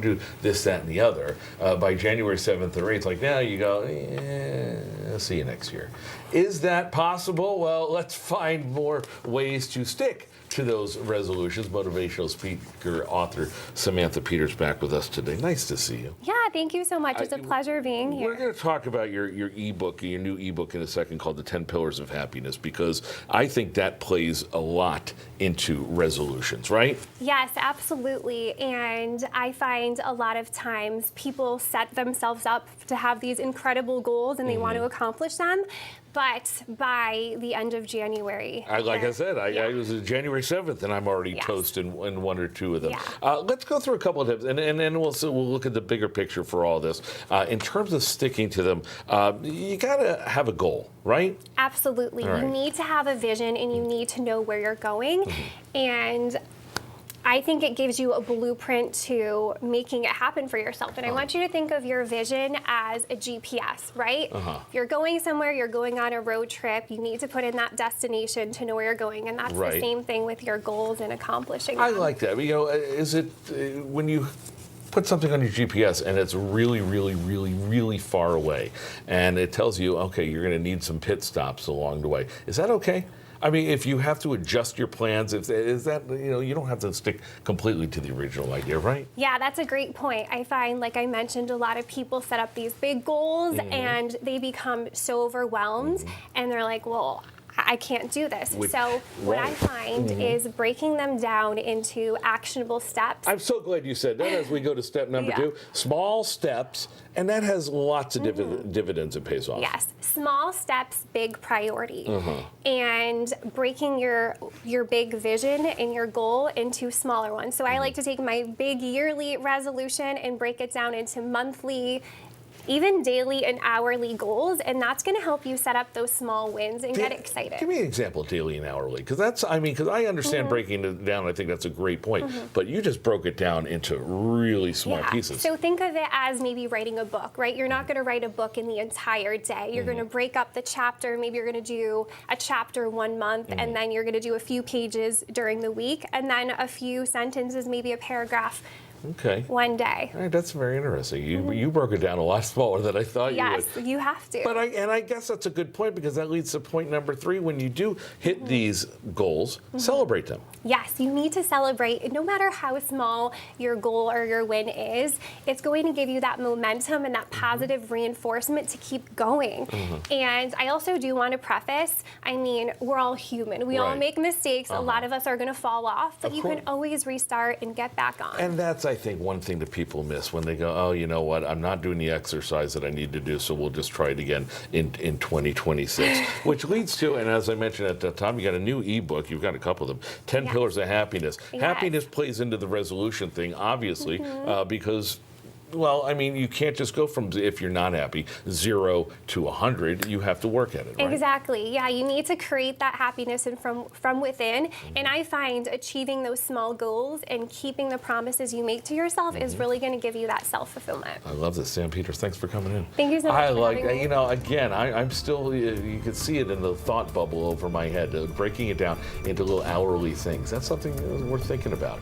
do this, that, and the other. By January 7th or 8th, like now you go, I'll see you next year. Is that possible? Well, let's find more ways to stick to those resolutions. Motivational speaker, author Samantha Peters back with us today. Nice to see you. Yeah, thank you so much. It's a pleasure being here. We're going to talk about your ebook, your new ebook in a second called The 10 Pillars of Happiness, because I think that plays a lot into resolutions, right? Yes, absolutely. And I find a lot of times people set themselves up to have these incredible goals and they want to accomplish them. But by the end of January, I was January 7th, and I'm already toast in one or two of them. Yeah. Let's go through a couple of tips, and then we'll look at the bigger picture for all this. In terms of sticking to them, you got to have a goal, right? Absolutely. Right. You need to have a vision, and you need to know where you're going. And I think it gives you a blueprint to making it happen for yourself. And I want you to think of your vision as a GPS, right? If you're going somewhere, you're going on a road trip, you need to put in that destination to know where you're going. And that's the same thing with your goals and accomplishing them. I like that. You know, is it when you put something on your GPS and it's really, really, really, really far away, and it tells you, okay, you're going to need some pit stops along the way. Is that okay? I mean, if you have to adjust your plans, is that, you don't have to stick completely to the original idea, right? Yeah, that's a great point. I find, like I mentioned, a lot of people set up these big goals and they become so overwhelmed and they're like, well, I can't do this. So what I find is breaking them down into actionable steps. I'm so glad you said that as we go to step number 2. Small steps, and that has lots of dividends it pays off. Yes. Small steps, big priority. And breaking your big vision and your goal into smaller ones. So I like to take my big yearly resolution and break it down into monthly, even daily and hourly goals, and that's going to help you set up those small wins and get excited. Give me an example, daily and hourly, because I understand breaking it down. I think that's a great point, but you just broke it down into really small pieces. So think of it as maybe writing a book, right? You're not going to write a book in the entire day. You're going to break up the chapter. Maybe you're going to do a chapter 1 month, and then you're going to do a few pages during the week, and then a few sentences, maybe a paragraph. Okay. One day. All right, that's very interesting. You broke it down a lot smaller than I thought you would. Yes, you have to. But I guess that's a good point, because that leads to point number 3. When you do hit these goals, celebrate them. Yes, you need to celebrate. No matter how small your goal or your win is, it's going to give you that momentum and that positive reinforcement to keep going. And I also do want to preface, I mean, we're all human. We all make mistakes. A lot of us are going to fall off, but you can always restart and get back on. And that's, I think, one thing that people miss when they go, oh, you know what, I'm not doing the exercise that I need to do, so we'll just try it again in 2026. Which leads to, and as I mentioned at the time, you got a new ebook, you've got a couple of them, 10 Pillars of Happiness. Happiness plays into the resolution thing, obviously, because, well, I mean, you can't just go from, if you're not happy, 0 to 100. You have to work at it, right? Exactly. Yeah, you need to create that happiness and from within. And I find achieving those small goals and keeping the promises you make to yourself is really going to give you that self-fulfillment. I love this. Sam Peters, thanks for coming in. Thank you so much for having me. Again, I'm still, you can see it in the thought bubble over my head, breaking it down into little hourly things. That's something worth thinking about.